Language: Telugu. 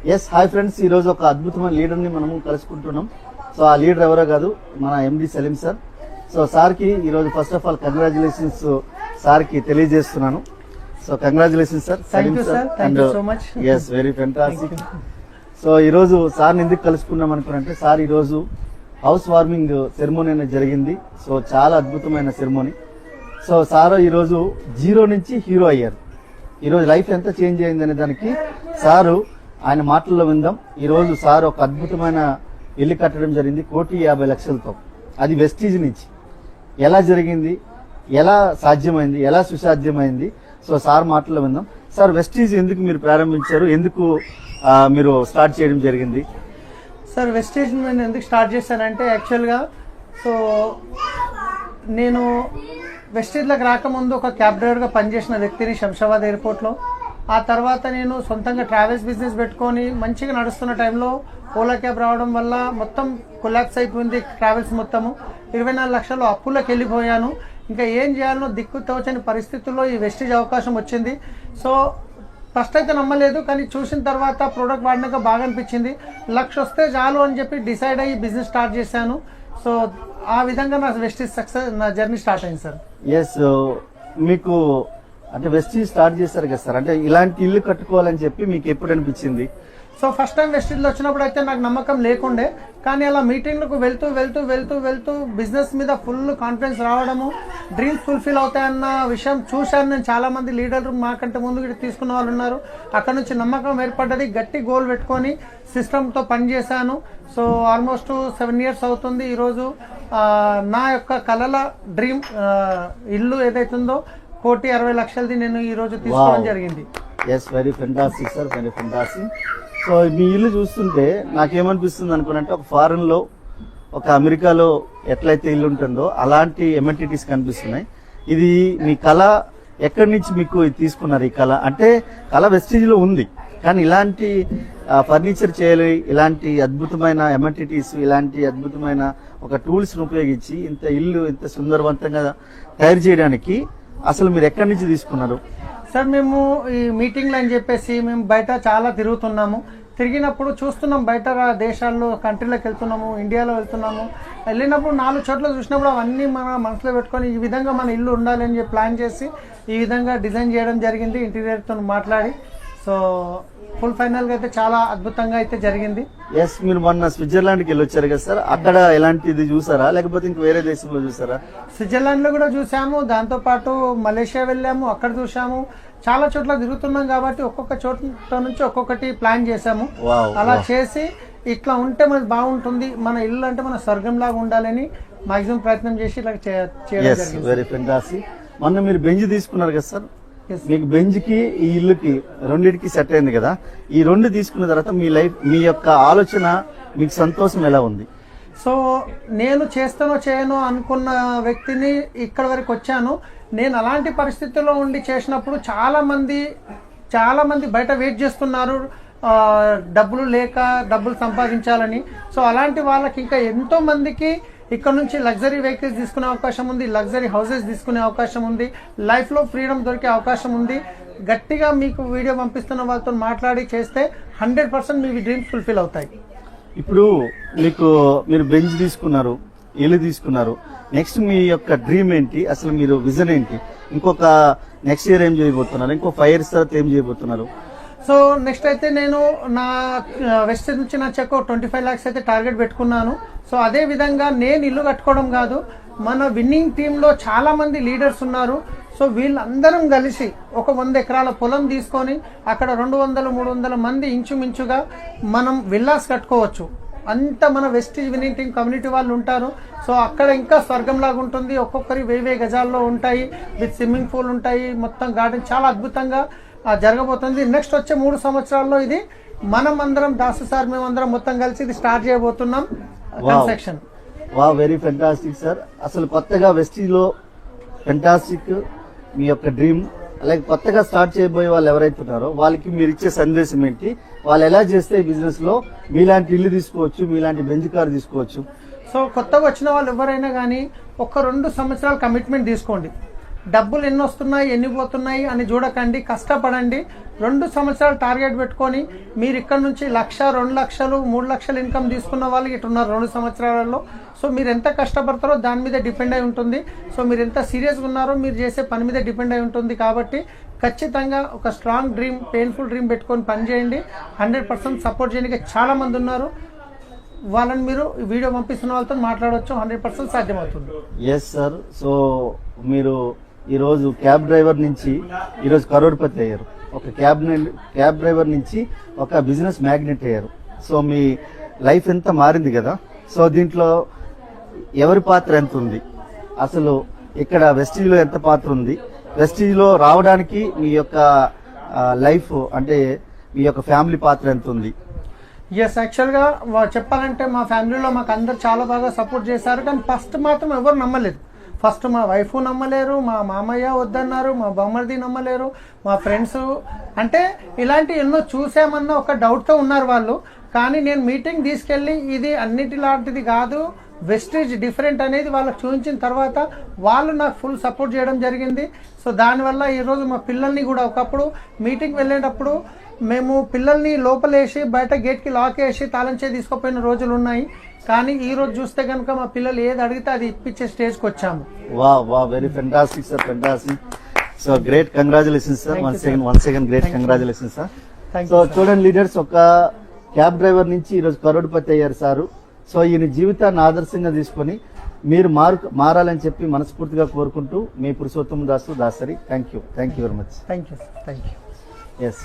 ఎస్ హాయ్ ఫ్రెండ్స్, ఈ రోజు ఒక అద్భుతమైన లీడర్ ని మనము కలుసుకుంటున్నాం. సో ఆ లీడర్ ఎవరో కాదు, మన MD Salim sir. So sir కి ఈ రోజు first of all congratulations sir కి తెలియజేస్తున్నాను. So congratulations sir Salim sir, and as very fantastic. So ఈ రోజు సార్ ఎందుకు కలుసుకున్నాం అనుకున్నంటే, సార్ ఈ రోజు హౌస్ వార్మింగ్ సెరమోనీ అనేది జరిగింది. సో చాలా అద్భుతమైన సెరమోనీ. సో సార్ ఈ రోజు జీరో నుంచి హీరో అయ్యారు. ఈ రోజు లైఫ్ ఎంత చేంజ్ అయింది అనే దానికి సారు ఆయన మాటల్లో విందాం. ఈ రోజు సార్ ఒక అద్భుతమైన ఇల్లు కట్టడం జరిగింది 1,50,00,000తో. అది వెస్టీజ్ నుంచి ఎలా జరిగింది, ఎలా సాధ్యమైంది, ఎలా సుసాధ్యమైంది, సో సార్ మాటల్లో విందాం. సార్ వెస్టీజ్ ఎందుకు మీరు ప్రారంభించారు, ఎందుకు మీరు స్టార్ట్ చేయడం జరిగింది? సార్ వెస్టేజ్ నేను ఎందుకు స్టార్ట్ చేశానంటే, యాక్చువల్గా సో నేను వెస్టేజ్లోకి రాకముందు ఒక క్యాబ్ డ్రైవర్గా పనిచేసిన వ్యక్తిని శంషాబాద్ ఎయిర్పోర్ట్లో. ఆ తర్వాత నేను సొంతంగా ట్రావెల్స్ బిజినెస్ పెట్టుకొని మంచిగా నడుస్తున్న టైంలో ఓలా క్యాబ్ రావడం వల్ల మొత్తం కొలాప్స్ అయిపోయింది ట్రావెల్స్ మొత్తము. 24 లక్షలు అప్పులకు వెళ్ళిపోయాను. ఇంకా ఏం చేయాలనో దిక్కు తోచని పరిస్థితుల్లో ఈ వెస్టేజ్ అవకాశం వచ్చింది. సో ఫస్ట్ అయితే నమ్మలేదు, కానీ చూసిన తర్వాత ప్రోడక్ట్ వాడినాక బాగా అనిపించింది. 1,00,000 వస్తే చాలు అని చెప్పి డిసైడ్ అయ్యి బిజినెస్ స్టార్ట్ చేశాను. సో ఆ విధంగా నా వెస్టేజ్ సక్సెస్, నా జర్నీ స్టార్ట్ అయింది సార్. ఎస్, మీకు అంటే వెస్టీజ్ స్టార్ట్ చేశారు కదా సార్, అంటే ఇలాంటి ఇల్లు కట్టుకోవాలని చెప్పి మీకు ఎప్పుడు అనిపించింది? సో ఫస్ట్ టైం వెస్టీజ్లో వచ్చినప్పుడు అయితే నాకు నమ్మకం లేకుండే, కానీ అలా మీటింగ్లకు వెళ్తూ వెళ్తూ వెళ్తూ వెళ్తూ బిజినెస్ మీద ఫుల్ కాన్ఫిడెన్స్ రావడము, డ్రీమ్స్ ఫుల్ఫిల్ అవుతాయన్న విషయం చూశాను. నేను చాలా మంది లీడర్లు మాకంటే ముందు తీసుకున్న వాళ్ళు ఉన్నారు. అక్కడ నుంచి నమ్మకం ఏర్పడ్డది. గట్టి గోల్ పెట్టుకొని సిస్టమ్తో పనిచేశాను. సో ఆల్మోస్ట్ 7 years అవుతుంది. ఈరోజు నా యొక్క కలల డ్రీమ్ ఇల్లు ఏదైతుందో 1,60,00,000ది నేను ఈరోజు తీసుకోవడం జరిగింది. Yes, very fantastic sir, very fantastic. So మీ ఇల్లు చూస్తుంటే నాకేమనిపిస్తుంది అనుకున్నంటే, ఒక ఫారెన్ లో, ఒక అమెరికాలో ఎట్లయితే ఇల్లు ఉంటుందో అలాంటి ఎమ్యూనిటీస్ కనిపిస్తున్నాయి. ఇది మీ కళ ఎక్కడి నుంచి మీకు తీసుకున్నారు? ఈ కళ అంటే కళ వెస్టీజ్ లో ఉంది, కానీ ఇలాంటి ఫర్నిచర్ చేయాలి, ఇలాంటి అద్భుతమైన ఎమ్యూనిటీస్, ఇలాంటి అద్భుతమైన ఒక టూల్స్ ను ఉపయోగించి ఇంత ఇల్లు ఇంత సుందరవంతంగా తయారు చేయడానికి అసలు మీరు ఎక్కడి నుంచి తీసుకున్నారు? సార్ మేము ఈ మీటింగ్లు అని చెప్పేసి మేము బయట చాలా తిరుగుతున్నాము. తిరిగినప్పుడు చూస్తున్నాం, బయట దేశాల్లో కంట్రీలోకి వెళ్తున్నాము, ఇండియాలో వెళ్తున్నాము. వెళ్ళినప్పుడు 4 చోట్ల చూసినప్పుడు అవన్నీ మన మనసులో పెట్టుకొని ఈ విధంగా మన ఇల్లు ఉండాలి అని చెప్పి ప్లాన్ చేసి ఈ విధంగా డిజైన్ చేయడం జరిగింది, ఇంటీరియర్తో మాట్లాడి. సో ఫుల్ ఫైనల్గా అయితే చాలా అద్భుతంగా అయితే జరిగింది. ఎస్, మీరు మొన్న స్విట్జర్లాండ్కి వెళ్ళి వచ్చారు కదా సార్, అక్కడ ఎలాంటిది చూసారా, లేకపోతే ఇంక వేరే దేశంలో చూసారా? స్విట్జర్లాండ్లో కూడా చూసాము, దాంతోపాటు మలేషియా వెళ్ళాము, అక్కడ చూసాము. చాలా చోట్ల తిరుగుతున్నాం కాబట్టి ఒక్కొక్క చోట నుంచి ఒక్కొక్కటి ప్లాన్ చేసాము. అలా చేసి ఇట్లా ఉంటే మనకి బాగుంటుంది, మన ఇల్లు అంటే మన స్వర్గం లాగా ఉండాలని మాక్సిమం ప్రయత్నం చేసి ఇలా చేయడం జరిగింది. Very fantastic. మొన్న మీరు బెంచ్ తీసుకున్నారు కదా సార్, మీకు బెంచ్ కి ఈ ఇల్లుకి రెండింటికి సెట్ అయింది కదా. ఈ 2 తీసుకున్న తర్వాత మీ లైఫ్, మీ యొక్క ఆలోచన, మీకు సంతోషం ఎలా ఉంది? సో నేను చేస్తానో చేయనో అనుకున్న వ్యక్తిని ఇక్కడ వరకు వచ్చాను. నేను అలాంటి పరిస్థితుల్లో ఉండి చేసినప్పుడు చాలా మంది బయట వెయిట్ చేస్తున్నారు, డబ్బులు లేక డబ్బులు సంపాదించాలని. సో అలాంటి వాళ్ళకి ఇంకా ఎంతో మందికి ఇక్కడ నుంచి లగ్జరీ వెహికల్స్ తీసుకునే అవకాశం ఉంది, లగ్జరీ హౌసెస్ తీసుకునే అవకాశం ఉంది, లైఫ్లో ఫ్రీడమ్ దొరికే అవకాశం ఉంది. గట్టిగా మీకు వీడియో పంపిస్తున్న వాళ్ళతో మాట్లాడి చేస్తే 100% మీ డ్రీమ్స్ ఫుల్ఫిల్ అవుతాయి. ఇప్పుడు మీరు బెంచ్ తీసుకున్నారు, ఇల్లు తీసుకున్నారు, నెక్స్ట్ మీ యొక్క డ్రీమ్ ఏంటి, అసలు మీరు విజన్ ఏంటి? ఇంకొక నెక్స్ట్ ఇయర్ ఏం చేయబోతున్నారు, ఇంకో 5 years తర్వాత ఏం చేయబోతున్నారు? సో నెక్స్ట్ అయితే నేను నా వెస్టేజ్ నుంచి నా చెక్ 25 lakhs అయితే టార్గెట్ పెట్టుకున్నాను. సో అదే విధంగా నేను ఇల్లు కట్టుకోవడం కాదు, మన విన్నింగ్ టీంలో చాలా మంది లీడర్స్ ఉన్నారు. సో వీళ్ళందరం కలిసి ఒక 100 ఎకరాల పొలం తీసుకొని అక్కడ 200-300 మంది ఇంచుమించుగా మనం విల్లాస్ కట్టుకోవచ్చు. అంత మన వెస్టీజ్ విన్నింగ్ టీం కమ్యూనిటీ వాళ్ళు ఉంటారు. సో అక్కడ ఇంకా స్వర్గంలాగా ఉంటుంది. ఒక్కొక్కరి 1000 గజాల్లో ఉంటాయి, విత్ స్విమ్మింగ్ పూల్ ఉంటాయి, మొత్తం గార్డెన్ చాలా అద్భుతంగా జరగబోతుంది. నెక్స్ట్ వచ్చే 3 సంవత్సరాల్లో ఇది మనం అందరం, దాసు సార్, మేమందరం మొత్తం కలిసి ఇది స్టార్ట్ చేయబోతున్నాం కన్స్ట్రక్షన్. Very fantastic sir. అసలు కొత్తగా వెస్టీజ్ లో ఫెంటాస్టిక్ మీ యొక్క డ్రీమ్, అలాగే కొత్తగా స్టార్ట్ చేయబోయే వాళ్ళు ఎవరైతే ఉన్నారో వాళ్ళకి మీరు ఇచ్చే సందేశం ఏంటి? వాళ్ళు ఎలా చేస్తే ఈ బిజినెస్ లో మీలాంటి ఇల్లు తీసుకోవచ్చు, మీలాంటి బెంచ్ కార్ తీసుకోవచ్చు? సో కొత్తగా వచ్చిన వాళ్ళు ఎవరైనా కానీ 1-2 సంవత్సరాలు కమిట్మెంట్ తీసుకోండి. డబ్బులు ఎన్ని వస్తున్నాయి ఎన్ని పోతున్నాయి అని చూడకండి, కష్టపడండి. 2 సంవత్సరాలు టార్గెట్ పెట్టుకొని మీరు ఇక్కడ నుంచి 1,00,000, 2 లక్షలు, 3 లక్షలు ఇన్కమ్ తీసుకున్న వాళ్ళు ఇటున్నారు 2 సంవత్సరాలలో. సో మీరు ఎంత కష్టపడతారో దాని మీద డిపెండ్ అయి ఉంటుంది. సో మీరు ఎంత సీరియస్గా ఉన్నారో మీరు చేసే పని మీద డిపెండ్ అయి ఉంటుంది. కాబట్టి ఖచ్చితంగా ఒక స్ట్రాంగ్ డ్రీమ్, పెయిన్ఫుల్ డ్రీమ్ పెట్టుకొని పని చేయండి. 100% సపోర్ట్ చేయడానికి చాలా మంది ఉన్నారు. వాళ్ళని మీరు వీడియో పంపిస్తున్న వాళ్ళతో మాట్లాడవచ్చు. 100% సాధ్యమవుతుంది. Yes sir. సో మీరు ఈరోజు క్యాబ్ డ్రైవర్ నుంచి ఈరోజు కరోడ్పతి అయ్యారు. ఒక క్యాబ్ డ్రైవర్ నుంచి ఒక బిజినెస్ మ్యాగ్నెట్ అయ్యారు. సో మీ లైఫ్ ఎంత మారింది కదా. సో దీంట్లో ఎవరి పాత్ర ఎంత ఉంది, అసలు ఇక్కడ వెస్టీజ్లో ఎంత పాత్ర ఉంది, వెస్టీజ్లో రావడానికి మీ యొక్క లైఫ్ అంటే మీ యొక్క ఫ్యామిలీ పాత్ర ఎంత ఉంది? ఎస్, యాక్చువల్గా చెప్పాలంటే మా ఫ్యామిలీలో మాకు అందరు చాలా బాగా సపోర్ట్ చేశారు. కానీ ఫస్ట్ మాత్రం ఎవరు నమ్మలేదు. ఫస్ట్ మా వైఫ్ నమ్మలేరు, మా మామయ్య వద్దన్నారు, మా బామ్మర్ది నమ్మలేరు, మా ఫ్రెండ్స్. అంటే ఇలాంటి ఎన్నో చూసామన్న ఒక డౌట్తో ఉన్నారు వాళ్ళు. కానీ నేను మీటింగ్ తీసుకెళ్ళి ఇది అన్నిటిలాంటిది కాదు, వెస్టేజ్ డిఫరెంట్ అనేది వాళ్ళకి చూపించిన తర్వాత వాళ్ళు నాకు ఫుల్ సపోర్ట్ చేయడం జరిగింది. సో దానివల్ల ఈరోజు మా పిల్లల్ని కూడా, ఒకప్పుడు మీటింగ్ వెళ్ళేటప్పుడు మేము పిల్లల్ని లోపలేసి బయట గేట్కి లాక్ వేసి తాళం చేసి తీసుకుపోయిన రోజులు ఉన్నాయి. కానీ ఈ రోజు చూస్తే కనుక మా పిల్లలు ఏది అడిగితే అది ఇప్పించే స్టేజ్కి వచ్చాము. వా very fantastic sir, fantastic. So great, congratulations sir. Once again great congratulations sir. So చూడండి లీడర్స్, ఒక క్యాబ్ డ్రైవర్ నుంచి ఈరోజు కరోడ్పతి అయ్యారు సారు. సో ఈయన జీవితాన్ని ఆదర్శంగా తీసుకొని మీరు మారాలని చెప్పి మనస్ఫూర్తిగా కోరుకుంటూ మీ Purushottama Dasari. Thank you very much. Thank you. Yes.